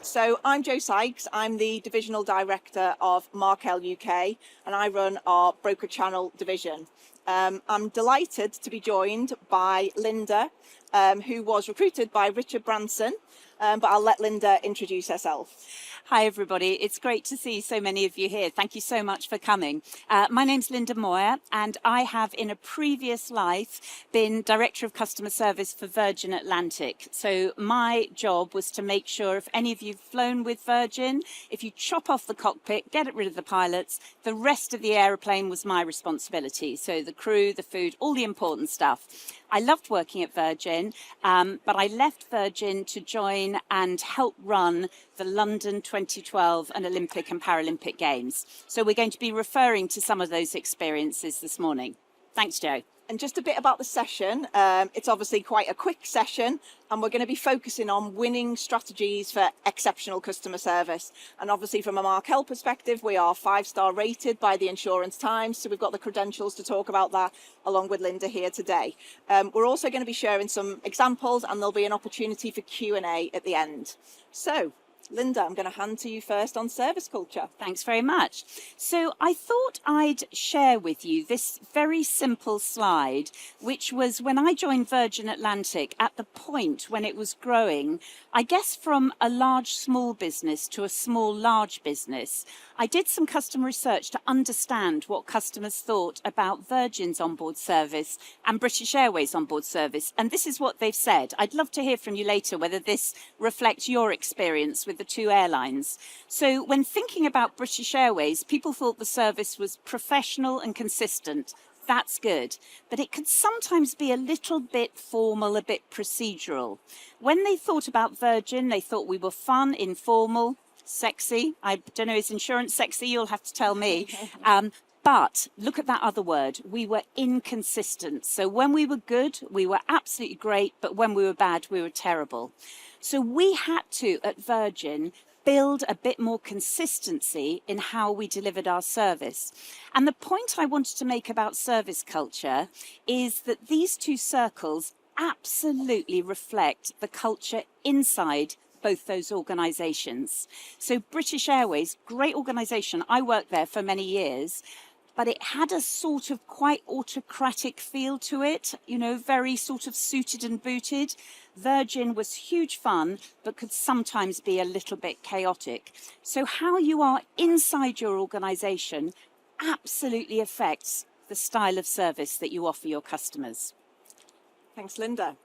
So I'm Jo Sykes. I'm the Divisional Director of Markel UK, and I run our broker channel division. I'm delighted to be joined by Linda, who was recruited by Richard Branson, but I'll let Linda introduce herself. Hi everybody, it's great to see so many of you here. Thank you so much for coming. My name's Linda Moir, and I have in a previous life been Director of Customer Service for Virgin Atlantic. So my job was to make sure if any of you've flown with Virgin, if you chop off the cockpit, get rid of the pilots, the rest of the aeroplane was my responsibility. So the crew, the food, all the important stuff. I loved working at Virgin, but I left Virgin to join and help run the London 2012 and Olympic and Paralympic Games. So we're going to be referring to some of those experiences this morning. Thanks, Jo. And just a bit about the session. It's obviously quite a quick session, and we're going to be focusing on winning strategies for exceptional customer service. And obviously from a Markel perspective, we are 5-star rated by the Insurance Times, so we've got the credentials to talk about that along with Linda here today. We're also going to be sharing some examples, and there'll be an opportunity for Q&A at the end. So, Linda, I'm going to hand to you first on service culture. Thanks very much. So I thought I'd share with you this very simple slide, which was when I joined Virgin Atlantic at the point when it was growing, I guess from a large small business to a small large business. I did some customer research to understand what customers thought about Virgin's onboard service and British Airways onboard service. And this is what they've said. I'd love to hear from you later whether this reflects your experience with the two airlines. So when thinking about British Airways, people thought the service was professional and consistent. That's good, but it could sometimes be a little bit formal, a bit procedural. When they thought about Virgin, they thought we were fun, informal, sexy. I don't know, is insurance sexy? You'll have to tell me. But look at that other word. We were inconsistent. So when we were good, we were absolutely great, but when we were bad, we were terrible. So we had to, at Virgin, build a bit more consistency in how we delivered our service. And the point I wanted to make about service culture is that these two circles absolutely reflect the culture inside both those organisations. So British Airways, great organisation. I worked there for many years, but it had a sort of quite autocratic feel to it, you know, very sort of suited and booted. Virgin was huge fun, but could sometimes be a little bit chaotic. So how you are inside your organisation absolutely affects the style of service that you offer your customers. Thanks, Linda.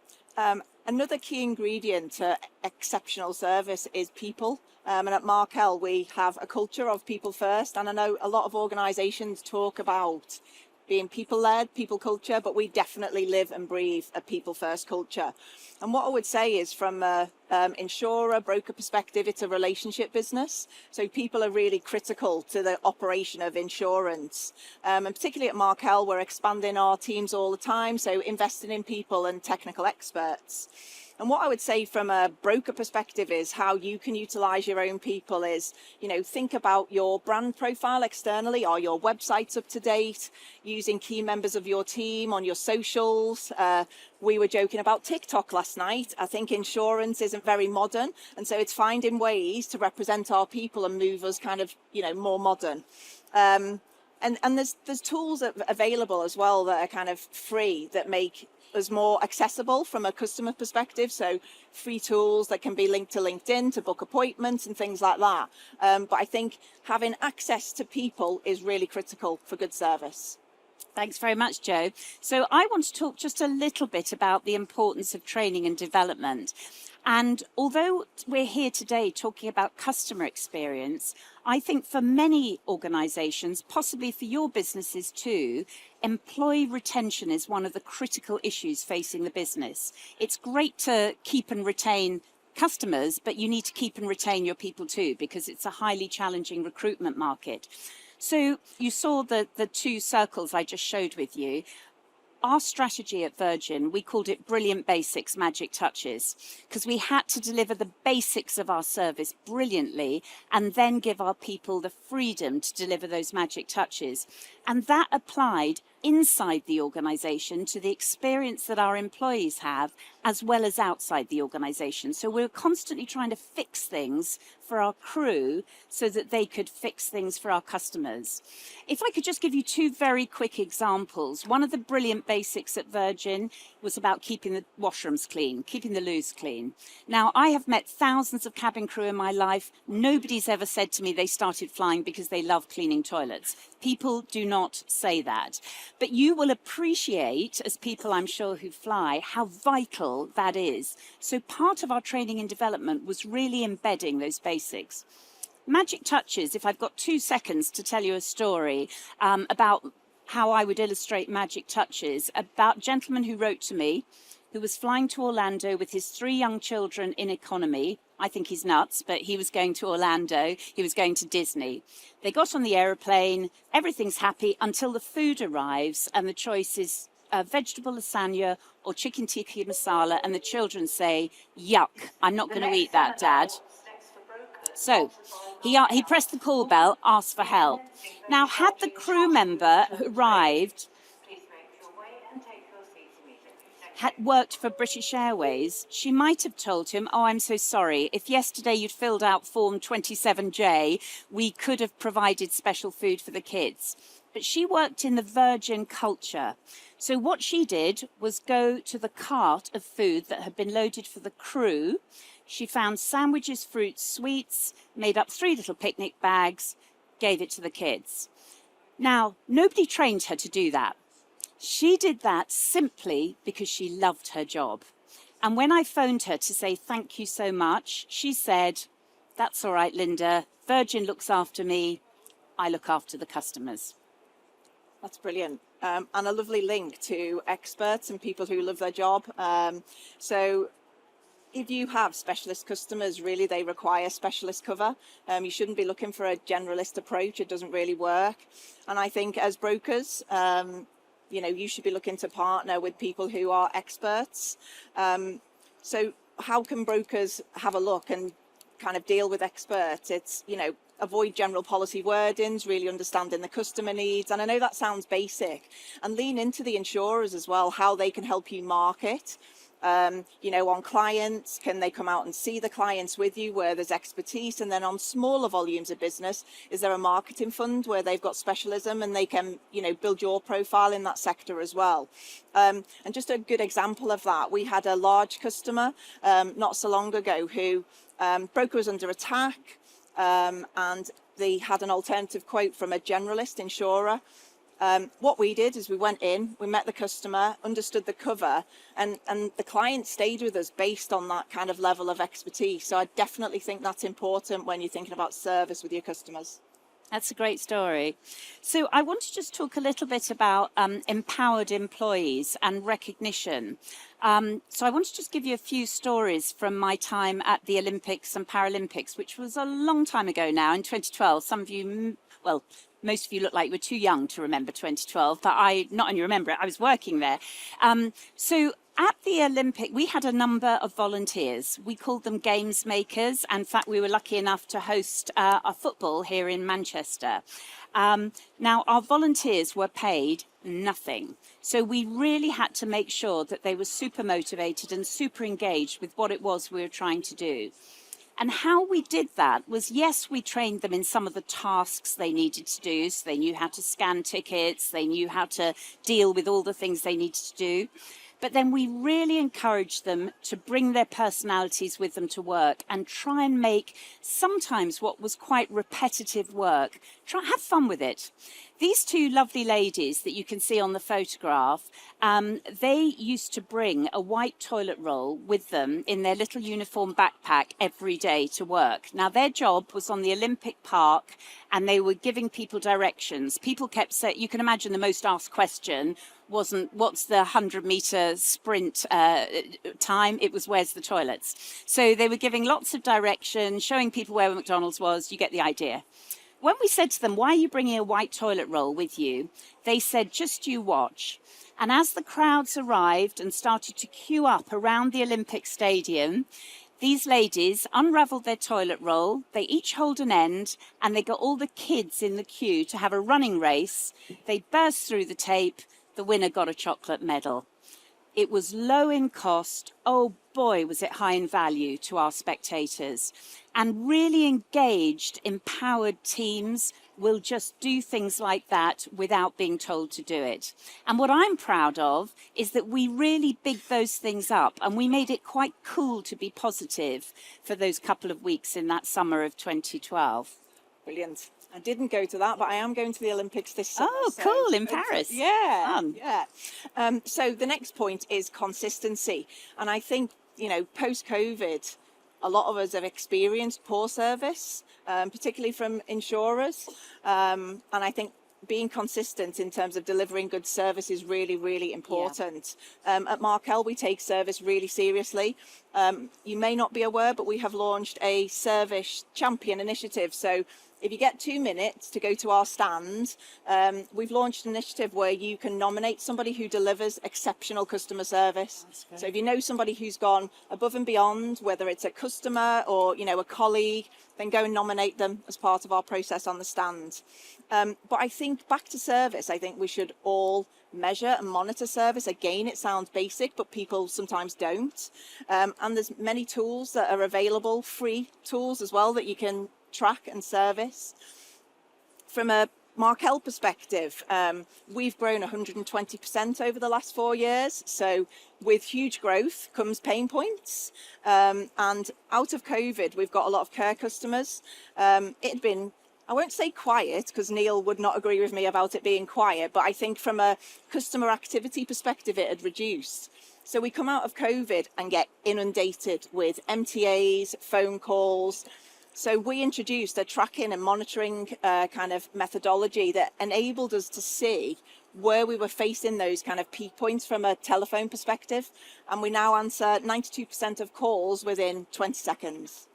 Another key ingredient to exceptional service is people. And at Markel, we have a culture of people first. And I know a lot of organisations talk about being people-led, people culture, but we definitely live and breathe a people-first culture. And what I would say is from a insurer, broker perspective, it's a relationship business. So people are really critical to the operation of insurance. And particularly at Markel, we're expanding our teams all the time, so investing in people and technical experts. And what I would say from a broker perspective is how you can utilize your own people is, you know, think about your brand profile externally. Are your websites up to date? Using key members of your team on your socials. We were joking about TikTok last night. I think insurance isn't very modern. And so it's finding ways to represent our people and move us kind of, you know, more modern. And there's tools available as well that are kind of free that make us more accessible from a customer perspective. So free tools that can be linked to LinkedIn to book appointments and things like that. But I think having access to people is really critical for good service. Thanks very much, Jo. So I want to talk just a little bit about the importance of training and development. And although we're here today talking about customer experience, I think for many organisations, possibly for your businesses too, employee retention is one of the critical issues facing the business. It's great to keep and retain customers, but you need to keep and retain your people too, because it's a highly challenging recruitment market. So you saw the two circles I just showed with you. Our strategy at Virgin, we called it Brilliant Basics, Magic Touches, because we had to deliver the basics of our service brilliantly and then give our people the freedom to deliver those magic touches. And that applied inside the organisation to the experience that our employees have, as well as outside the organisation. So we're constantly trying to fix things for our crew so that they could fix things for our customers. If I could just give you two very quick examples. One of the brilliant basics at Virgin was about keeping the washrooms clean, keeping the loos clean. Now, I have met thousands of cabin crew in my life. Nobody's ever said to me they started flying because they love cleaning toilets. People do not say that. But you will appreciate, as people I'm sure who fly, how vital that is. So part of our training and development was really embedding those basics. Magic touches, if I've got 2 seconds to tell you a story about how I would illustrate magic touches, about a gentleman who wrote to me, who was flying to Orlando with his 3 young children in economy. I think he's nuts, but he was going to Orlando. He was going to Disney. They got on the aeroplane. Everything's happy until the food arrives, and the choice is vegetable lasagna or chicken tikka masala, and the children say, "Yuck, I'm not going to eat that, Dad." So he pressed the call bell, asked for help. Now, had the crew member arrived, had worked for British Airways, she might have told him, "Oh, I'm so sorry. If yesterday you'd filled out form 27J, we could have provided special food for the kids." But she worked in the Virgin culture. So what she did was go to the cart of food that had been loaded for the crew. She found sandwiches, fruits, sweets, made up 3 little picnic bags, gave it to the kids. Now, nobody trained her to do that. She did that simply because she loved her job. And when I phoned her to say thank you so much, she said, "That's all right, Linda. Virgin looks after me. I look after the customers." That's brilliant. And a lovely link to experts and people who love their job. So if you have specialist customers, really they require specialist cover. You shouldn't be looking for a generalist approach. It doesn't really work. And I think as brokers, you should be looking to partner with people who are experts. So how can brokers have a look and kind of deal with experts? It's, avoid general policy wordings, really understanding the customer needs. And I know that sounds basic, and lean into the insurers as well, how they can help you market. On clients, can they come out and see the clients with you where there's expertise? And then on smaller volumes of business, is there a marketing fund where they've got specialism and they can, build your profile in that sector as well? And just a good example of that, we had a large customer not so long ago who broker was under attack, and they had an alternative quote from a generalist insurer. What we did is we went in, we met the customer, understood the cover, and the client stayed with us based on that kind of level of expertise. So I definitely think that's important when you're thinking about service with your customers. That's a great story. So I want to just talk a little bit about empowered employees and recognition. So I want to just give you a few stories from my time at the Olympics and Paralympics, which was a long time ago now, in 2012. Some of you, well, most of you look like you were too young to remember 2012, but I not only remember it, I was working there. So at the Olympic, we had a number of volunteers. We called them games makers. In fact, we were lucky enough to host a football here in Manchester. Now, our volunteers were paid nothing. So we really had to make sure that they were super motivated and super engaged with what it was we were trying to do. And how we did that was, yes, we trained them in some of the tasks they needed to do. So they knew how to scan tickets, they knew how to deal with all the things they needed to do. But then we really encouraged them to bring their personalities with them to work and try and make sometimes what was quite repetitive work, have fun with it. These 2 lovely ladies that you can see on the photograph, they used to bring a white toilet roll with them in their little uniform backpack every day to work. Now, their job was on the Olympic Park, and they were giving people directions. People kept saying, you can imagine the most asked question wasn't what's the 100-meter sprint time, it was where's the toilets. So they were giving lots of direction, showing people where McDonald's was. You get the idea. When we said to them, why are you bringing a white toilet roll with you? They said, just you watch. And as the crowds arrived and started to queue up around the Olympic Stadium, these ladies unravelled their toilet roll, they each hold an end, and they got all the kids in the queue to have a running race. They burst through the tape, the winner got a chocolate medal. It was low in cost. Oh boy, was it high in value to our spectators. And really engaged, empowered teams will just do things like that without being told to do it. And what I'm proud of is that we really bigged those things up and we made it quite cool to be positive for those couple of weeks in that summer of 2012. Brilliant. I didn't go to that, but I am going to the Olympics this summer. Oh, cool, in Paris. Yeah, Fun. yeah. So the next point is consistency. And I think, post-COVID, a lot of us have experienced poor service, particularly from insurers. And I think being consistent in terms of delivering good service is really, really important. At Markel, we take service really seriously. You may not be aware, but we have launched a service champion initiative. So if you get 2 minutes to go to our stand, we've launched an initiative where you can nominate somebody who delivers exceptional customer service. So if you know somebody who's gone above and beyond, whether it's a customer or, a colleague, then go and nominate them as part of our process on the stand. But I think back to service, I think we should all measure and monitor service. Again, it sounds basic, but people sometimes don't. And there's many tools that are available, free tools as well, that you can track and service. From a Markel perspective, we've grown 120% over the last 4 years. So with huge growth comes pain points. And out of COVID, we've got a lot of care customers. It had been, I won't say quiet, because Neil would not agree with me about it being quiet, but I think from a customer activity perspective, it had reduced. So we come out of COVID and get inundated with MTAs, phone calls. So we introduced a tracking and monitoring kind of methodology that enabled us to see where we were facing those kind of peak points from a telephone perspective. And we now answer 92% of calls within 20 seconds.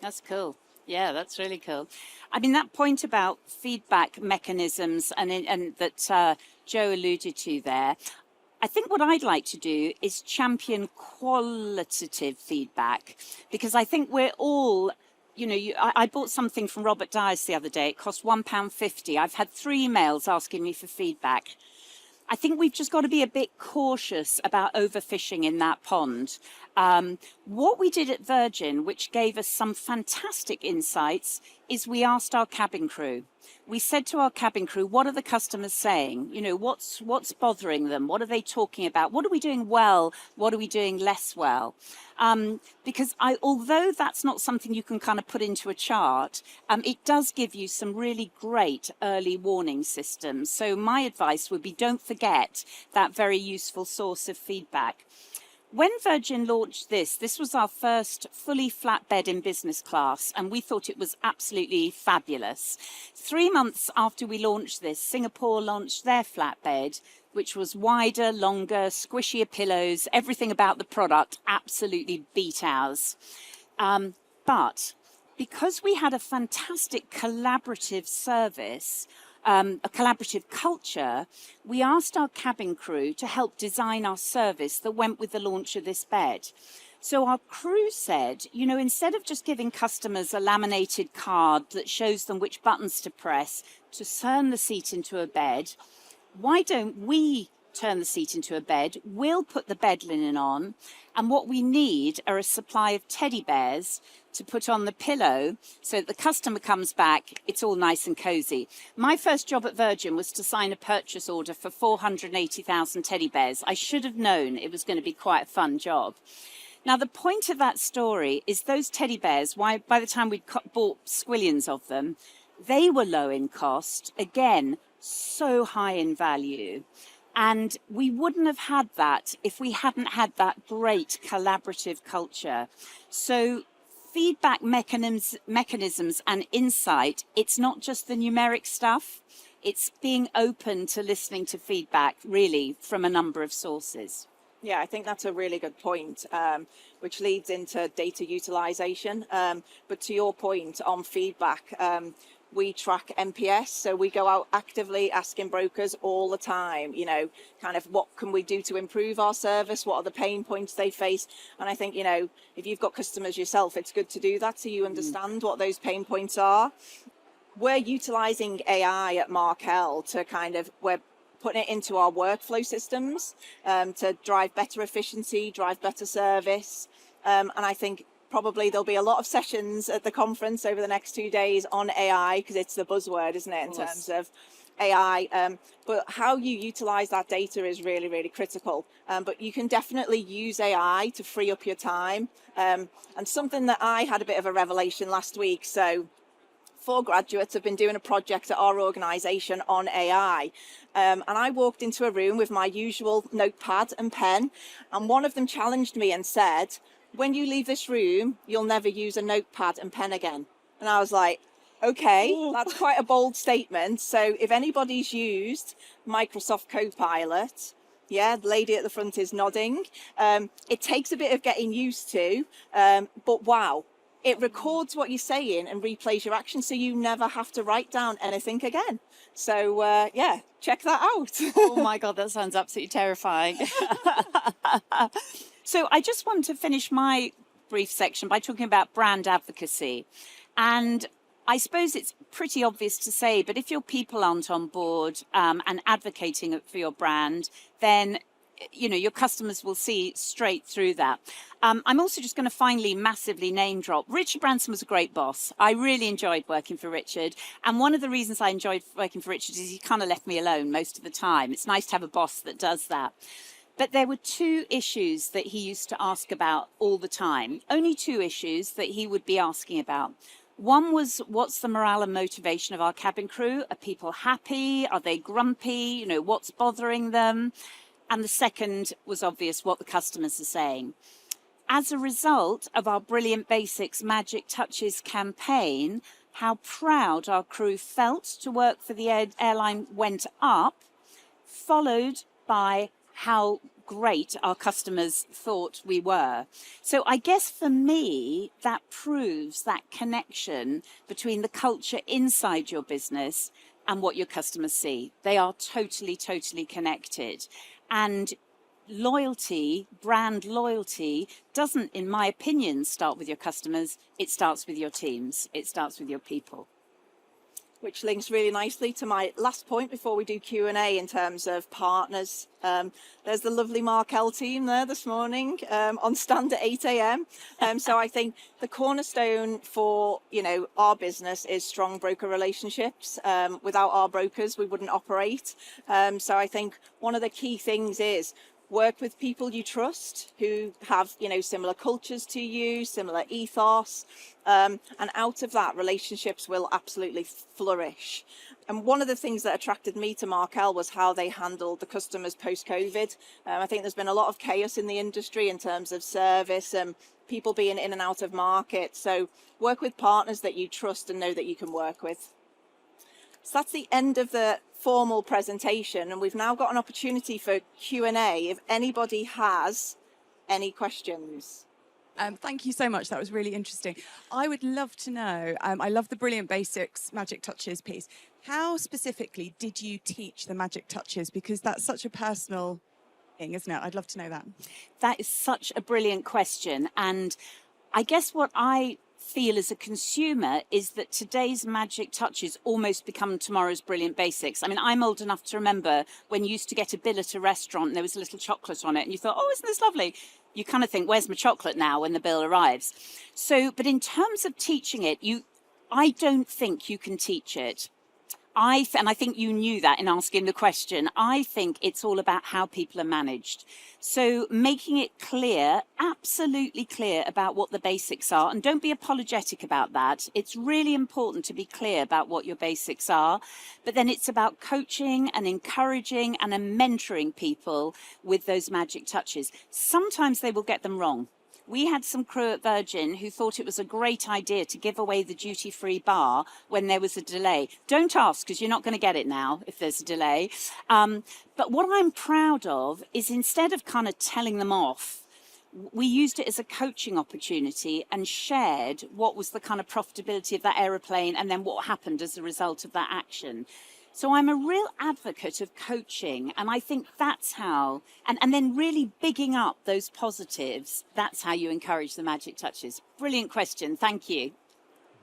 That's cool. Yeah, that's really cool. I mean, that point about feedback mechanisms and that Joe alluded to there, I think what I'd like to do is champion qualitative feedback, because I think we're all, I bought something from Robert Dyers the other day. It cost £1.50. I've had 3 emails asking me for feedback. I think we've just got to be a bit cautious about overfishing in that pond. What we did at Virgin, which gave us some fantastic insights, is we asked our cabin crew. We said to our cabin crew, what are the customers saying? What's bothering them? What are they talking about? What are we doing well? What are we doing less well? Because although that's not something you can kind of put into a chart, it does give you some really great early warning systems. So my advice would be, don't forget that very useful source of feedback. When Virgin launched this was our first fully flat bed in business class, and we thought it was absolutely fabulous. 3 months after we launched this, Singapore launched their flat bed, which was wider, longer, squishier pillows. Everything about the product absolutely beat ours. But because we had a fantastic collaborative service, a collaborative culture, we asked our cabin crew to help design our service that went with the launch of this bed. So our crew said, instead of just giving customers a laminated card that shows them which buttons to press to turn the seat into a bed, why don't we turn the seat into a bed? We'll put the bed linen on, and what we need are a supply of teddy bears to put on the pillow so that the customer comes back, it's all nice and cozy. My first job at Virgin was to sign a purchase order for 480,000 teddy bears. I should have known it was going to be quite a fun job. Now, the point of that story is those teddy bears, by the time we'd bought squillions of them, they were low in cost, again, so high in value. And we wouldn't have had that if we hadn't had that great collaborative culture. So feedback mechanisms and insight, it's not just the numeric stuff, it's being open to listening to feedback, really, from a number of sources. Yeah, I think that's a really good point, which leads into data utilization. But to your point on feedback, we track NPS, so we go out actively asking brokers all the time, kind of what can we do to improve our service, what are the pain points they face. And I think, if you've got customers yourself, it's good to do that so you understand what those pain points are. We're utilizing AI at Markel to we're putting it into our workflow systems to drive better efficiency, drive better service. And I think probably there'll be a lot of sessions at the conference over the next 2 days on AI, because it's the buzzword, isn't it, in terms of AI. But how you utilize that data is really, really critical. But you can definitely use AI to free up your time. And something that I had a bit of a revelation last week. So 4 graduates have been doing a project at our organisation on AI. And I walked into a room with my usual notepad and pen, and one of them challenged me and said, when you leave this room, you'll never use a notepad and pen again. And I was like, okay, that's quite a bold statement. So if anybody's used Microsoft Copilot, yeah, the lady at the front is nodding. It takes a bit of getting used to, but wow. It records what you're saying and replays your action, so you never have to write down anything again. So, yeah, check that out. Oh my God, that sounds absolutely terrifying. So I just want to finish my brief section by talking about brand advocacy. And I suppose it's pretty obvious to say, but if your people aren't on board and advocating for your brand, then your customers will see straight through that. I'm also just going to finally massively name drop. Richard Branson was a great boss. I really enjoyed working for Richard. And one of the reasons I enjoyed working for Richard is he kind of left me alone most of the time. It's nice to have a boss that does that. But there were 2 issues that he used to ask about all the time. Only 2 issues that he would be asking about. One was, what's the morale and motivation of our cabin crew? Are people happy? Are they grumpy? What's bothering them? And the second was obvious, what the customers are saying. As a result of our Brilliant Basics Magic Touches campaign, how proud our crew felt to work for the airline went up, followed by how great our customers thought we were. So I guess for me, that proves that connection between the culture inside your business and what your customers see. They are totally, totally connected. And loyalty, brand loyalty, doesn't, in my opinion, start with your customers. It starts with your teams. It starts with your people. Which links really nicely to my last point before we do Q&A in terms of partners. There's the lovely Markel team there this morning on stand at 8 a.m. So I think the cornerstone for our business is strong broker relationships. Without our brokers, we wouldn't operate. So I think one of the key things is work with people you trust who have similar cultures to you, similar ethos, and out of that relationships will absolutely flourish. And one of the things that attracted me to Markel was how they handled the customers post-COVID. I think there's been a lot of chaos in the industry in terms of service and people being in and out of market. So work with partners that you trust and know that you can work with. So that's the end of the formal presentation, and we've now got an opportunity for Q&A if anybody has any questions. Thank you so much. That was really interesting. I would love to know, I love the Brilliant Basics Magic Touches piece. How specifically did you teach the Magic Touches? Because that's such a personal thing, isn't it? I'd love to know that. That is such a brilliant question. And I guess what I feel as a consumer is that today's magic touches almost become tomorrow's brilliant basics. I mean, I'm old enough to remember when you used to get a bill at a restaurant and there was a little chocolate on it and you thought, oh, isn't this lovely? You kind of think, where's my chocolate now when the bill arrives? So, but in terms of teaching it, I don't think you can teach it. And I think you knew that in asking the question. I think it's all about how people are managed. So making it clear, absolutely clear about what the basics are, and don't be apologetic about that. It's really important to be clear about what your basics are, but then it's about coaching and encouraging and mentoring people with those magic touches. Sometimes they will get them wrong. We had some crew at Virgin who thought it was a great idea to give away the duty-free bar when there was a delay. Don't ask, because you're not going to get it now if there's a delay. But what I'm proud of is instead of kind of telling them off, we used it as a coaching opportunity and shared what was the kind of profitability of that aeroplane and then what happened as a result of that action. So I'm a real advocate of coaching, and I think that's how, and then really bigging up those positives, that's how you encourage the magic touches. Brilliant question, thank you.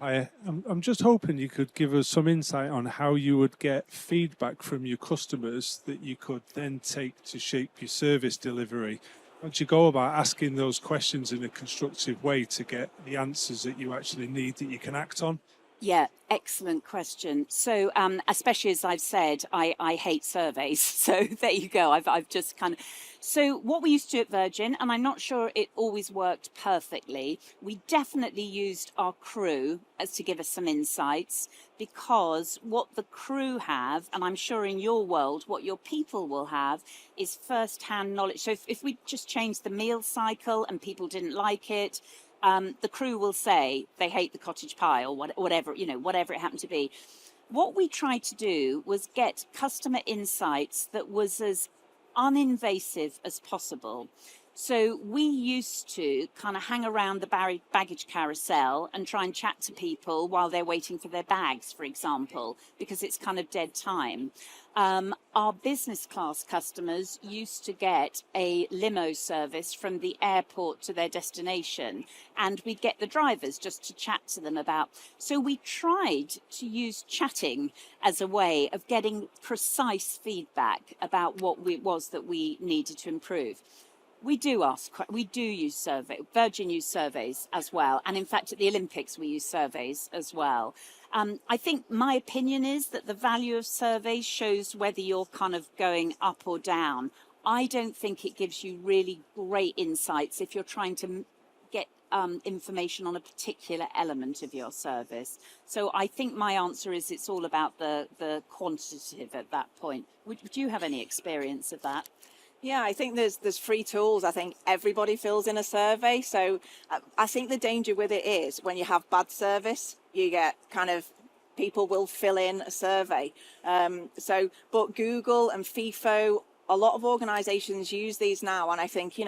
I'm just hoping you could give us some insight on how you would get feedback from your customers that you could then take to shape your service delivery. How do you go about asking those questions in a constructive way to get the answers that you actually need that you can act on? Yeah, excellent question. So, especially as I've said, I hate surveys. So there you go. I've just kind of. So what we used to do at Virgin, and I'm not sure it always worked perfectly. We definitely used our crew as to give us some insights, because what the crew have, and I'm sure in your world, what your people will have, is first-hand knowledge. So if we just changed the meal cycle and people didn't like it, the crew will say they hate the cottage pie or whatever, whatever it happened to be. What we tried to do was get customer insights that was as uninvasive as possible. So we used to kind of hang around the baggage carousel and try and chat to people while they're waiting for their bags, for example, because it's kind of dead time. Our business class customers used to get a limo service from the airport to their destination, and we'd get the drivers just to chat to them about. So we tried to use chatting as a way of getting precise feedback about what it was that we needed to improve. We do use surveys. Virgin use surveys as well. And in fact, at the Olympics, we use surveys as well. I think my opinion is that the value of surveys shows whether you're kind of going up or down. I don't think it gives you really great insights if you're trying to get information on a particular element of your service. So I think my answer is it's all about the quantitative at that point. Would you have any experience of that? Yeah, I think there's free tools. I think everybody fills in a survey. So I think the danger with it is when you have bad service, you get kind of people will fill in a survey. But Google and FIFO, a lot of organizations use these now. And I think,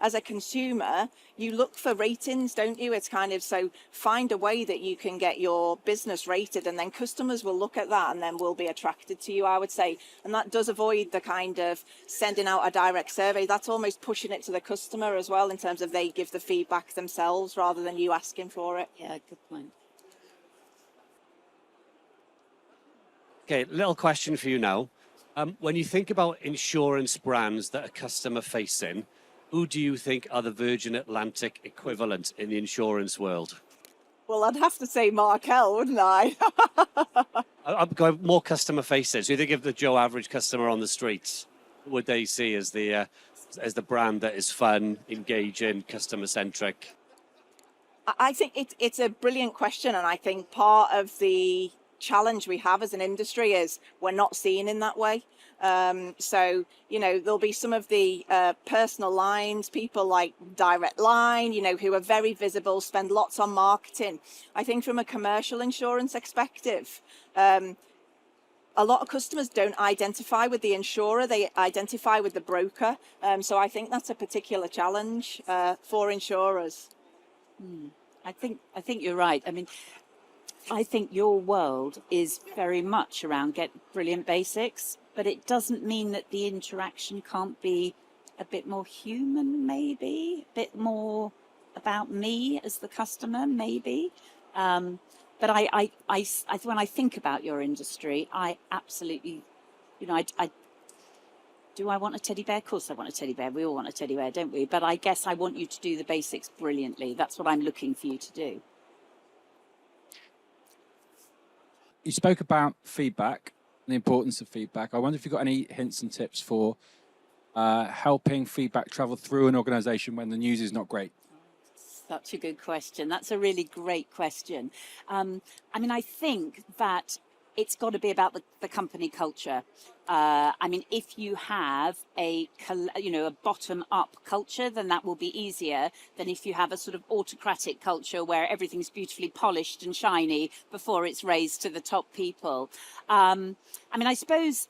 as a consumer, you look for ratings, don't you? It's kind of, so find a way that you can get your business rated, and then customers will look at that and then will be attracted to you, I would say. And that does avoid the kind of sending out a direct survey. That's almost pushing it to the customer as well, in terms of they give the feedback themselves rather than you asking for it. Yeah, good point. Okay, little question for you now. When you think about insurance brands that are customer facing, who do you think are the Virgin Atlantic equivalent in the insurance world? Well, I'd have to say Markel, wouldn't I? I'm going more customer facing. So you think of the Joe average customer on the streets, would they see as the brand that is fun, engaging, customer centric? I think it's a brilliant question, and I think part of the challenge we have as an industry is we're not seen in that way. There'll be some of the personal lines, people like Direct Line, who are very visible, spend lots on marketing. I think from a commercial insurance perspective, a lot of customers don't identify with the insurer, they identify with the broker. So I think that's a particular challenge for insurers. I think you're right. I mean, I think your world is very much around get brilliant basics, but it doesn't mean that the interaction can't be a bit more human, maybe, a bit more about me as the customer, maybe. But I when I think about your industry, I absolutely, do I want a teddy bear? Of course I want a teddy bear. We all want a teddy bear, don't we? But I guess I want you to do the basics brilliantly. That's what I'm looking for you to do. You spoke about feedback, the importance of feedback. I wonder if you've got any hints and tips for helping feedback travel through an organization when the news is not great. Such a good question. That's a really great question. I think that it's got to be about the company culture. If you have a bottom-up culture, then that will be easier than if you have a sort of autocratic culture where everything's beautifully polished and shiny before it's raised to the top people. I suppose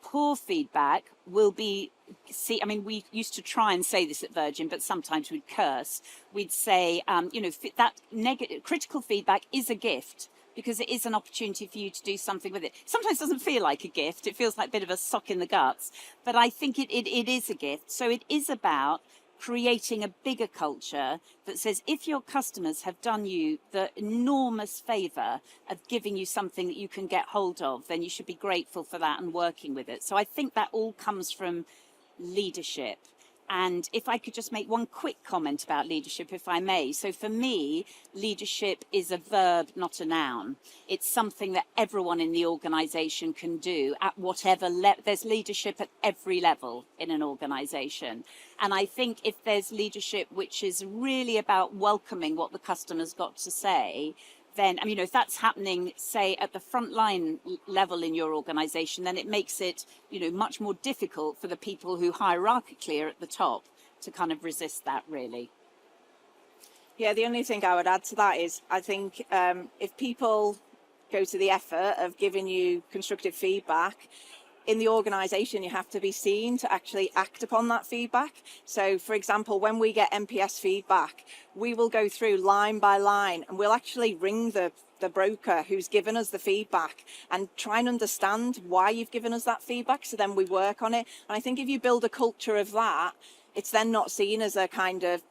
poor feedback will be. We used to try and say this at Virgin, but sometimes we'd curse. We'd say, that negative, critical feedback is a gift, because it is an opportunity for you to do something with it. Sometimes it doesn't feel like a gift. It feels like a bit of a sock in the guts. But I think it is a gift. So it is about creating a bigger culture that says if your customers have done you the enormous favor of giving you something that you can get hold of, then you should be grateful for that and working with it. So I think that all comes from leadership. And if I could just make one quick comment about leadership, if I may. So for me, leadership is a verb, not a noun. It's something that everyone in the organization can do at whatever level. There's leadership at every level in an organization. And I think if there's leadership which is really about welcoming what the customer's got to say, then, I mean, if that's happening, say, at the frontline level in your organization, then it makes it, much more difficult for the people who hierarchically are at the top to kind of resist that, really. Yeah, the only thing I would add to that is I think if people go to the effort of giving you constructive feedback, in the organisation, you have to be seen to actually act upon that feedback. So, for example, when we get NPS feedback, we will go through line by line and we'll actually ring the broker who's given us the feedback and try and understand why you've given us that feedback. So then we work on it. And I think if you build a culture of that, it's then not seen as a kind of,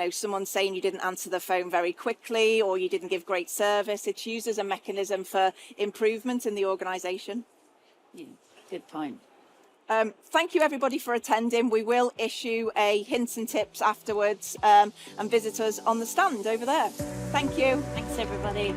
someone saying you didn't answer the phone very quickly or you didn't give great service. It's used as a mechanism for improvement in the organisation. Yeah. Good point. Thank you everybody for attending. We will issue a hints and tips afterwards and visitors on the stand over there. Thank you. Thanks everybody.